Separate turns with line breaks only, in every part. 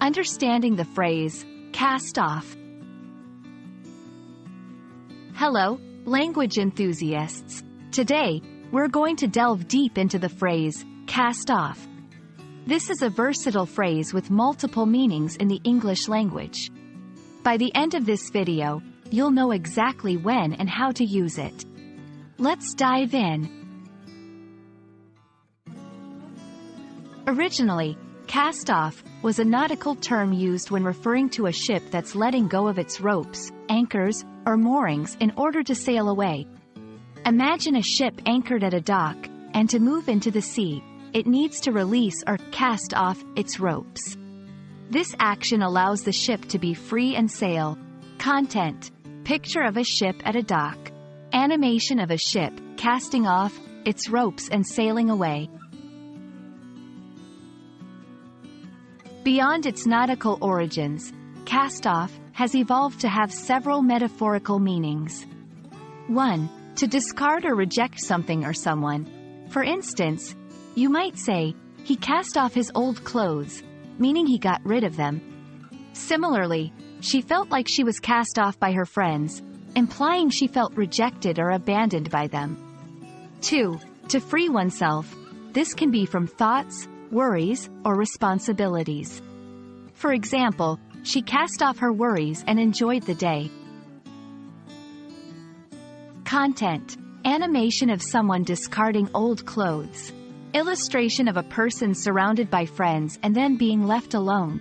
Understanding the phrase, cast off. Hello, language enthusiasts. Today, we're going to delve deep into the phrase, cast off. This is a versatile phrase with multiple meanings in the English language. By the end of this video, you'll know exactly when and how to use it. Let's dive in. Originally, cast off was a nautical term used when referring to a ship that's letting go of its ropes, anchors, or moorings in order to sail away. Imagine a ship anchored at a dock, and to move into the sea, it needs to release or cast off its ropes. This action allows the ship to be free and sail. Content: picture of a ship at a dock. Animation of a ship casting off its ropes and sailing away. Beyond its nautical origins, cast off has evolved to have several metaphorical meanings. 1. To discard or reject something or someone. For instance, you might say, he cast off his old clothes, meaning he got rid of them. Similarly, she felt like she was cast off by her friends, implying she felt rejected or abandoned by them. 2. To free oneself. This can be from thoughts, worries, or responsibilities. For example, she cast off her worries and enjoyed the day. Content: animation of someone discarding old clothes. Illustration of a person surrounded by friends and then being left alone.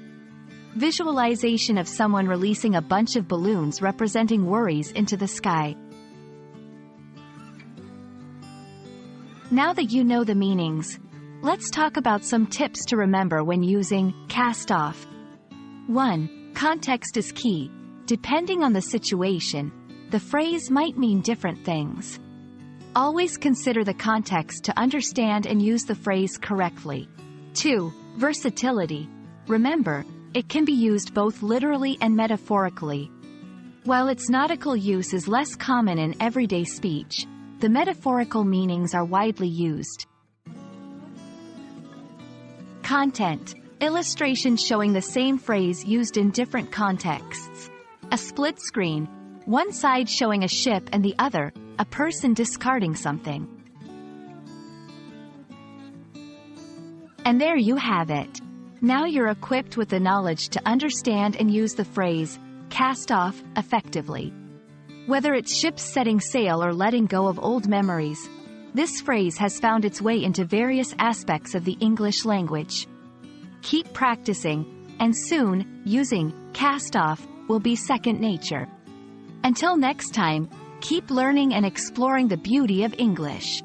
Visualization of someone releasing a bunch of balloons representing worries into the sky. Now that you know the meanings, let's talk about some tips to remember when using cast off. 1. Context is key. Depending on the situation, the phrase might mean different things. Always consider the context to understand and use the phrase correctly. 2. Versatility. Remember, it can be used both literally and metaphorically. While its nautical use is less common in everyday speech, the metaphorical meanings are widely used. Content: illustrations showing the same phrase used in different contexts. A split screen, one side showing a ship and the other, a person discarding something. And there you have it. Now you're equipped with the knowledge to understand and use the phrase, cast off, effectively. Whether it's ships setting sail or letting go of old memories, this phrase has found its way into various aspects of the English language. Keep practicing, and soon, using cast off will be second nature. Until next time, keep learning and exploring the beauty of English.